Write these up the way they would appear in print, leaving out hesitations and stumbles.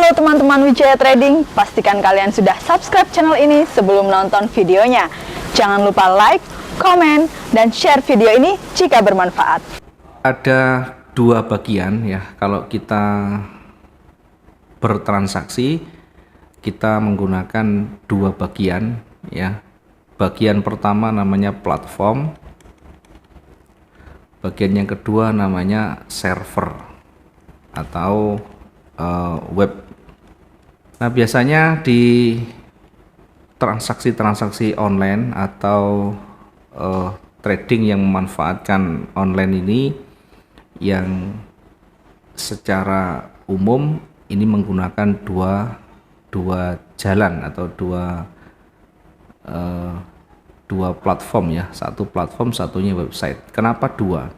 Halo teman-teman Wijaya Trading, pastikan kalian sudah subscribe channel ini sebelum nonton videonya. Jangan lupa like, komen, dan share video ini jika bermanfaat. Ada dua bagian ya, kalau kita bertransaksi kita menggunakan dua bagian ya. Bagian pertama namanya platform, bagian yang kedua namanya server atau web. Nah, biasanya di transaksi-transaksi online atau trading yang memanfaatkan online ini, yang secara umum ini menggunakan dua jalan atau dua platform ya, satu platform satunya website. Kenapa dua?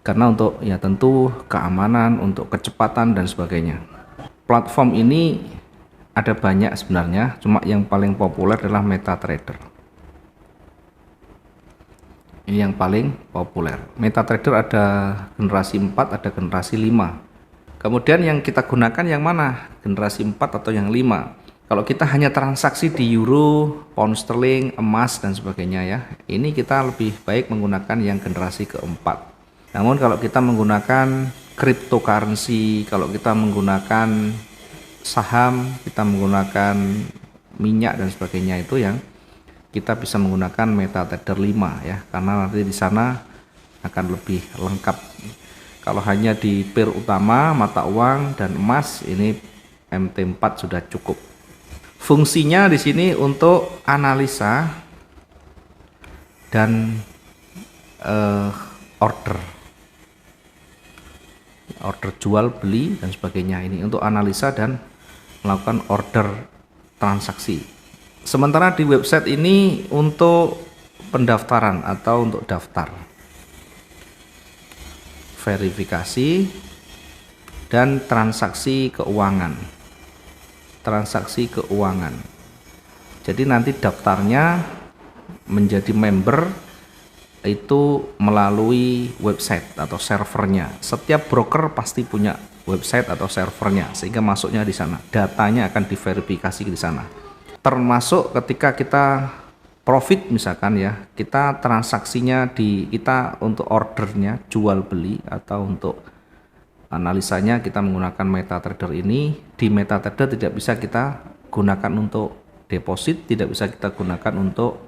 Karena untuk ya tentu keamanan, untuk kecepatan dan sebagainya. Platform ini ada banyak sebenarnya, cuma yang paling populer adalah MetaTrader. Ini yang paling populer. MetaTrader ada generasi 4, ada generasi 5. Kemudian yang kita gunakan yang mana? Generasi 4 atau yang 5? Kalau kita hanya transaksi di euro, pound sterling, emas dan sebagainya ya, ini kita lebih baik menggunakan yang generasi keempat. Namun kalau kita menggunakan cryptocurrency, kalau kita menggunakan saham, kita menggunakan minyak dan sebagainya, itu yang kita bisa menggunakan MetaTrader 5 ya, karena nanti di sana akan lebih lengkap. Kalau hanya di pair utama mata uang dan emas, ini MT4 sudah cukup. Fungsinya di sini untuk analisa dan order jual beli dan sebagainya, ini untuk analisa dan melakukan order transaksi. Sementara di website ini untuk pendaftaran atau untuk daftar, verifikasi dan transaksi keuangan. Jadi nanti daftarnya menjadi member itu melalui website atau servernya. Setiap broker pasti punya website atau servernya, sehingga masuknya di sana. Datanya akan diverifikasi di sana. Termasuk ketika kita profit misalkan ya, kita transaksinya kita untuk ordernya jual beli atau untuk analisanya kita menggunakan MetaTrader ini. Di MetaTrader tidak bisa kita gunakan untuk deposit, tidak bisa kita gunakan untuk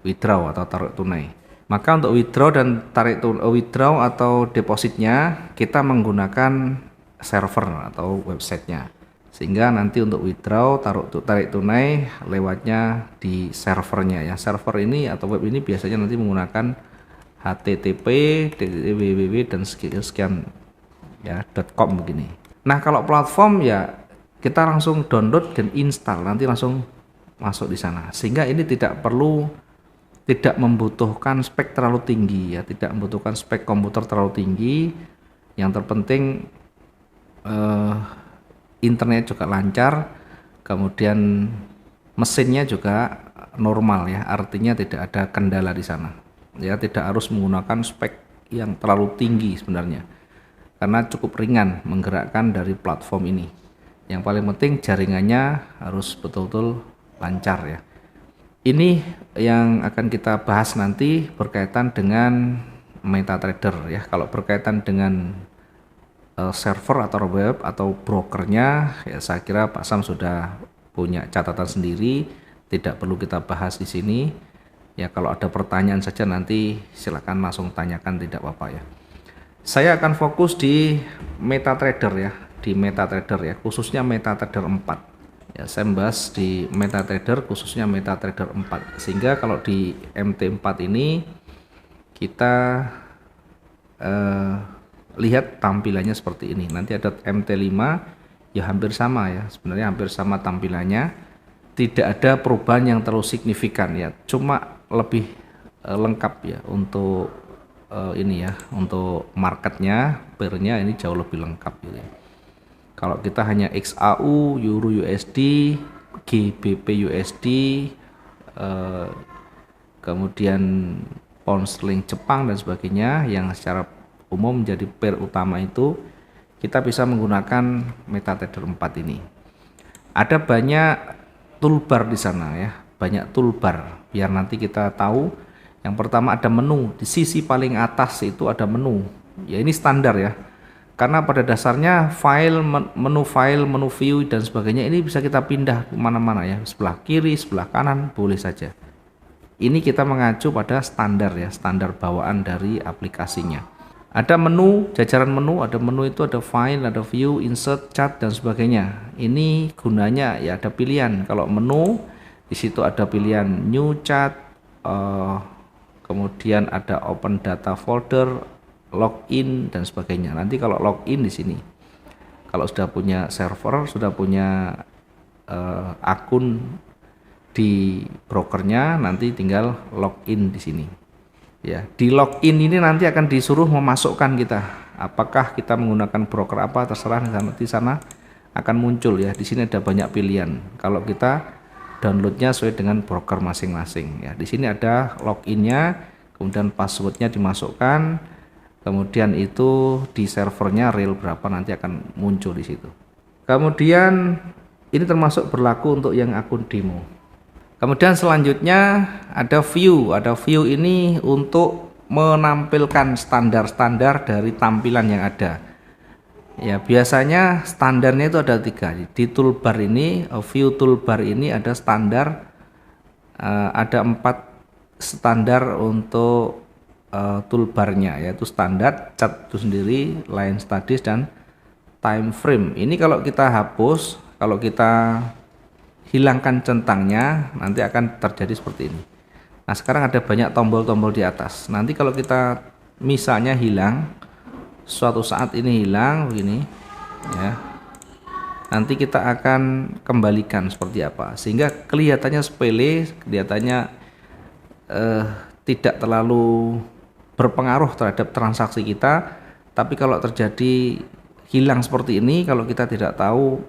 withdraw atau tarik tunai. Maka untuk withdraw atau depositnya kita menggunakan server atau websitenya, sehingga nanti untuk withdraw tarik tunai lewatnya di servernya ya. Server ini atau web ini biasanya nanti menggunakan http www dan sekian ya .com begini. Nah, kalau platform ya kita langsung download dan install, nanti langsung masuk di sana, sehingga ini tidak membutuhkan spek terlalu tinggi ya, tidak membutuhkan spek komputer terlalu tinggi. Yang terpenting internet juga lancar, kemudian mesinnya juga normal ya, artinya tidak ada kendala di sana ya, tidak harus menggunakan spek yang terlalu tinggi sebenarnya, karena cukup ringan menggerakkan dari platform ini. Yang paling penting jaringannya harus betul-betul lancar ya. Ini yang akan kita bahas nanti berkaitan dengan MetaTrader ya. Kalau berkaitan dengan server atau web atau brokernya ya, saya kira Pak Sam sudah punya catatan sendiri, tidak perlu kita bahas di sini ya. Kalau ada pertanyaan saja nanti silakan langsung tanyakan, tidak apa-apa ya. Saya akan fokus di MetaTrader ya, khususnya MetaTrader 4 ya. Saya membahas di MetaTrader, khususnya MetaTrader 4, sehingga kalau di MT4 ini kita lihat tampilannya seperti ini. Nanti ada MT5 ya, hampir sama ya, sebenarnya hampir sama tampilannya, tidak ada perubahan yang terlalu signifikan ya, cuma lebih lengkap ya untuk ini ya, untuk marketnya, pairnya ini jauh lebih lengkap gitu ya. Kalau kita hanya XAU, Euro USD, GBP USD, kemudian pound sterling Jepang dan sebagainya, yang secara umum menjadi pair utama itu, kita bisa menggunakan MetaTrader 4 ini. Ada banyak toolbar di sana ya, banyak toolbar biar nanti kita tahu. Yang pertama ada menu, di sisi paling atas itu ada menu. Ya ini standar ya. Karena pada dasarnya file, menu view dan sebagainya ini bisa kita pindah kemana-mana ya, sebelah kiri, sebelah kanan boleh saja. Ini kita mengacu pada standar ya, standar bawaan dari aplikasinya. Ada menu, jajaran menu, ada menu itu ada file, ada view, insert, chart dan sebagainya. Ini gunanya ya ada pilihan. Kalau menu di situ ada pilihan new chart, kemudian ada open data folder, login dan sebagainya. Nanti kalau login di sini, kalau sudah punya server, sudah punya akun di brokernya, nanti tinggal login di sini. Ya, di login ini nanti akan disuruh memasukkan kita. Apakah kita menggunakan broker apa, terserah di sana akan muncul ya. Di sini ada banyak pilihan. Kalau kita downloadnya sesuai dengan broker masing-masing ya. Di sini ada loginnya, kemudian passwordnya dimasukkan, kemudian itu di servernya real berapa nanti akan muncul di situ. Kemudian ini termasuk berlaku untuk yang akun demo. Kemudian selanjutnya ada view. Ada view ini untuk menampilkan standar-standar dari tampilan yang ada. Ya biasanya standarnya itu ada 3. Di toolbar ini, view toolbar ini ada standar, ada 4 standar untuk toolbarnya, yaitu standar, chart itu sendiri, line studies dan time frame. Ini kalau kita hapus, kalau kita hilangkan centangnya, nanti akan terjadi seperti ini. Nah sekarang ada banyak tombol-tombol di atas. Nanti kalau kita misalnya hilang, suatu saat ini hilang begini ya, nanti kita akan kembalikan seperti apa sehingga kelihatannya sepele, kelihatannya tidak terlalu berpengaruh terhadap transaksi kita. Tapi kalau terjadi hilang seperti ini, kalau kita tidak tahu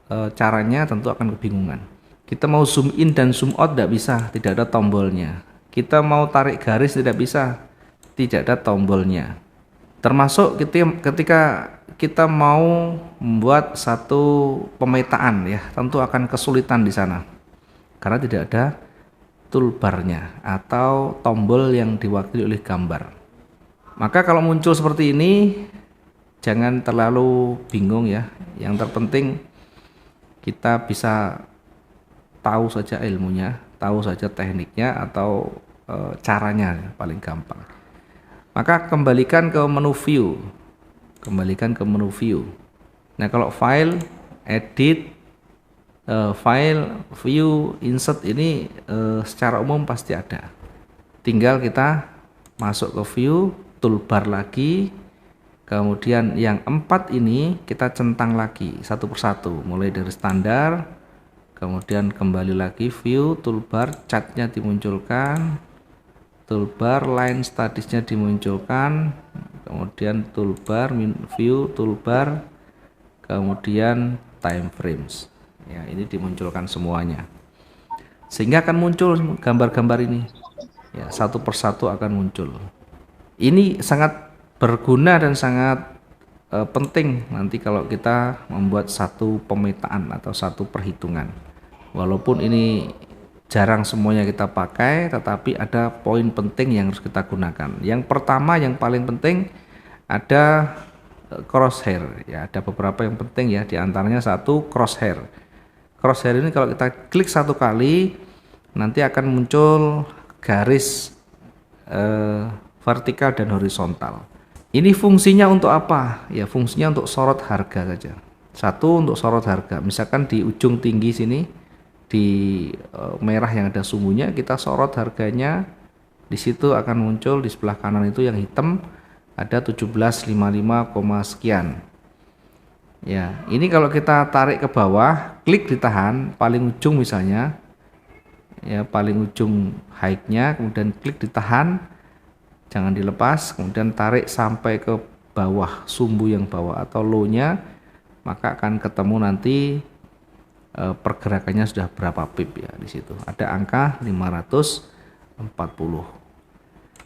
caranya, tentu akan kebingungan. Kita mau zoom in dan zoom out tidak bisa, tidak ada tombolnya. Kita mau tarik garis tidak bisa, tidak ada tombolnya. Termasuk ketika kita mau membuat satu pemetaan ya, tentu akan kesulitan di sana karena tidak ada toolbarnya atau tombol yang diwakili oleh gambar. Maka kalau muncul seperti ini, jangan terlalu bingung ya. Yang terpenting kita bisa tahu saja ilmunya, tahu saja tekniknya atau caranya paling gampang. Maka kembalikan ke menu view. Kembalikan ke menu view. Nah, kalau file, edit, file, view, insert ini secara umum pasti ada. Tinggal kita masuk ke view, toolbar lagi. Kemudian yang 4 ini kita centang lagi satu persatu, mulai dari standar, kemudian kembali lagi view, toolbar, chartnya dimunculkan, toolbar, line studiesnya dimunculkan, kemudian toolbar, view, toolbar, kemudian time frames. Ya, ini dimunculkan semuanya, sehingga akan muncul gambar-gambar ini. Ya, satu persatu akan muncul. Ini sangat berguna dan sangat penting nanti kalau kita membuat satu pemetaan atau satu perhitungan. Walaupun ini jarang semuanya kita pakai, tetapi ada poin penting yang harus kita gunakan. Yang pertama, yang paling penting ada crosshair ya, ada beberapa yang penting ya, diantaranya satu crosshair. Crosshair ini kalau kita klik satu kali nanti akan muncul garis vertikal dan horizontal. Ini fungsinya untuk apa? Ya fungsinya untuk sorot harga saja. Satu untuk sorot harga. Misalkan di ujung tinggi sini di merah yang ada sumbunya, kita sorot harganya. Di situ akan muncul di sebelah kanan itu yang hitam ada 1755, sekian. Ya, ini kalau kita tarik ke bawah, klik ditahan paling ujung misalnya. Ya, paling ujung high-nya, kemudian klik ditahan. Jangan dilepas, kemudian tarik sampai ke bawah, sumbu yang bawah atau low-nya, maka akan ketemu nanti pergerakannya sudah berapa pip ya. Di situ ada angka 540.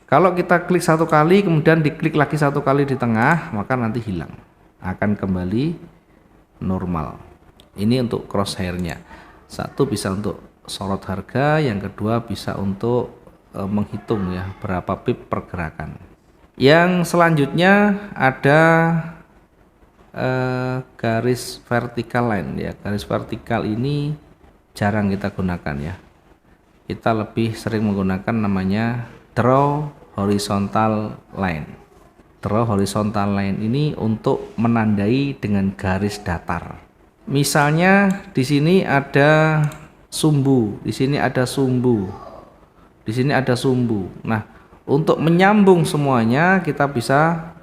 Kalau kita klik satu kali, kemudian diklik lagi satu kali di tengah, maka nanti hilang. akan kembali normal. Ini untuk crosshairnya. Satu bisa untuk sorot harga, yang kedua bisa untuk menghitung ya berapa pip pergerakan. Yang selanjutnya ada garis vertical line ya. Garis vertikal ini jarang kita gunakan ya. Kita lebih sering menggunakan namanya draw horizontal line. Draw horizontal line ini untuk menandai dengan garis datar. Misalnya di sini ada sumbu, di sini ada sumbu, di sini ada sumbu. Nah, untuk menyambung semuanya kita bisa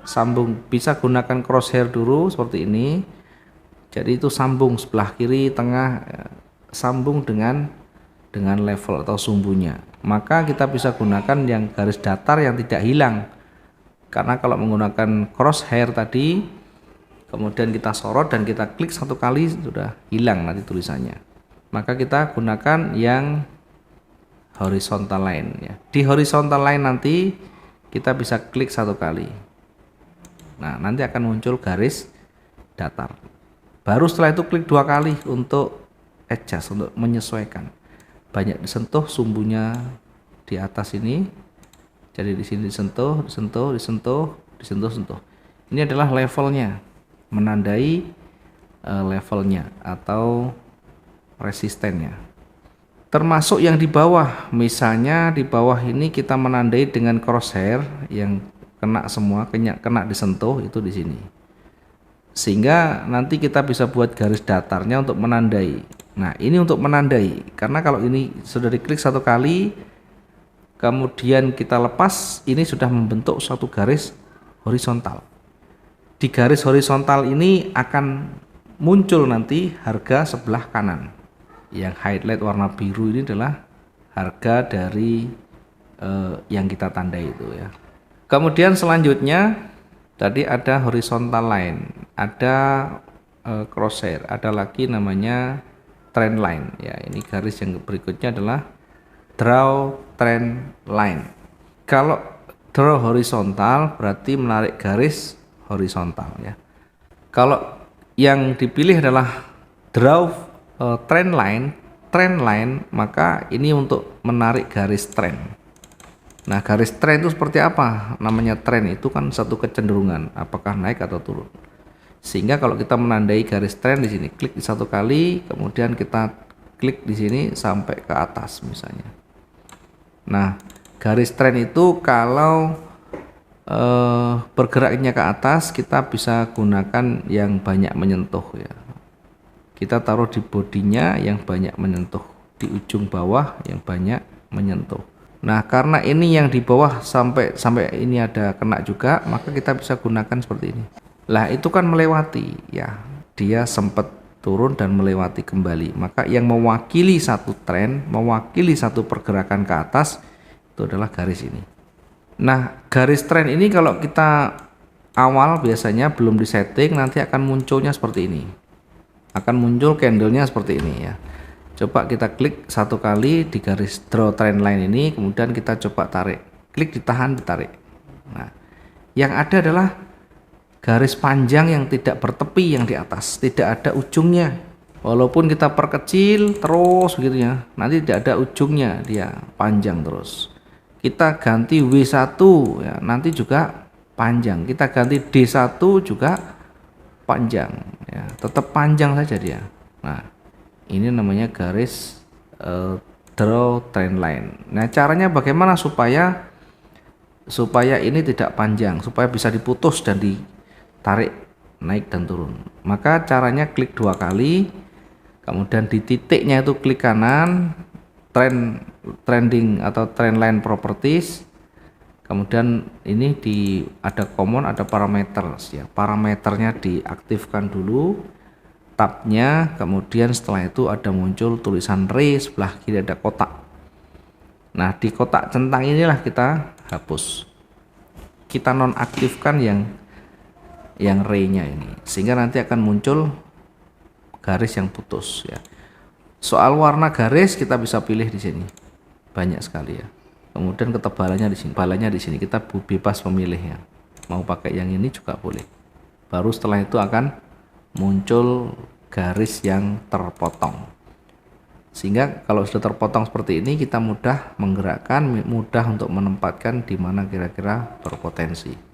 bisa gunakan crosshair dulu seperti ini. Jadi itu sambung sebelah kiri, tengah, sambung dengan level atau sumbunya. Maka kita bisa gunakan yang garis datar yang tidak hilang. Karena kalau menggunakan crosshair tadi, kemudian kita sorot dan kita klik satu kali sudah hilang nanti tulisannya. Maka kita gunakan yang horizontal line ya. Di horizontal line nanti kita bisa klik satu kali. Nah, nanti akan muncul garis datar. Baru setelah itu klik 2 kali untuk adjust, untuk menyesuaikan. Banyak disentuh sumbunya di atas ini. Jadi di sini disentuh. Ini adalah levelnya, menandai levelnya atau resistennya. Termasuk yang di bawah, misalnya di bawah ini kita menandai dengan crosshair yang kena semua, kena disentuh itu di sini. Sehingga nanti kita bisa buat garis datarnya untuk menandai. Nah, ini untuk menandai, karena kalau ini sudah diklik satu kali, kemudian kita lepas, ini sudah membentuk suatu garis horizontal. Di garis horizontal ini akan muncul nanti harga sebelah kanan. Yang highlight warna biru ini adalah harga dari yang kita tandai itu ya. Kemudian selanjutnya tadi ada horizontal line, ada crosshair, ada lagi namanya trend line ya. Ini garis yang berikutnya adalah draw trend line. Kalau draw horizontal berarti menarik garis horizontal ya. Kalau yang dipilih adalah draw trend line, maka ini untuk menarik garis trend. Nah, garis trend itu seperti apa? Namanya trend itu kan satu kecenderungan, apakah naik atau turun. Sehingga kalau kita menandai garis trend di sini, klik di satu kali, kemudian kita klik di sini sampai ke atas misalnya. Nah, garis trend itu kalau bergeraknya ke atas kita bisa gunakan yang banyak menyentuh ya. Kita taruh di bodinya yang banyak menyentuh, di ujung bawah yang banyak menyentuh. Nah, karena ini yang di bawah sampai ini ada kena juga, maka kita bisa gunakan seperti ini. Lah, itu kan melewati ya. Dia sempat turun dan melewati kembali. Maka yang mewakili satu tren, mewakili satu pergerakan ke atas itu adalah garis ini. Nah, garis tren ini kalau kita awal biasanya belum disetting, nanti akan munculnya seperti ini. Akan muncul candlenya seperti ini ya. Coba kita klik satu kali di garis draw trend line ini, kemudian kita coba tarik. Klik ditahan, ditarik. Nah, yang ada adalah garis panjang yang tidak bertepi yang di atas, tidak ada ujungnya. Walaupun kita perkecil terus begitu ya, nanti tidak ada ujungnya, dia panjang terus. Kita ganti W1 ya, nanti juga panjang. Kita ganti D1 juga panjang ya, tetap panjang saja dia. Nah, ini namanya garis draw trend line. Nah, caranya bagaimana supaya ini tidak panjang, supaya bisa diputus dan ditarik naik dan turun. Maka caranya klik 2 kali, kemudian di titiknya itu klik kanan, trending atau trend line properties, kemudian ini ada common, ada parameters ya. Parameternya diaktifkan dulu, tabnya, kemudian setelah itu ada muncul tulisan ray, sebelah kiri ada kotak. Nah, di kotak centang inilah kita hapus, kita nonaktifkan yang ray-nya ini, sehingga nanti akan muncul garis yang putus ya. Soal warna garis kita bisa pilih di sini, banyak sekali ya. Kemudian ketebalannya di sini, balanya di sini, kita bebas memilih ya. Mau pakai yang ini juga boleh. baru setelah itu akan muncul garis yang terpotong. Sehingga kalau sudah terpotong seperti ini, kita mudah menggerakkan, mudah untuk menempatkan di mana kira-kira berpotensi.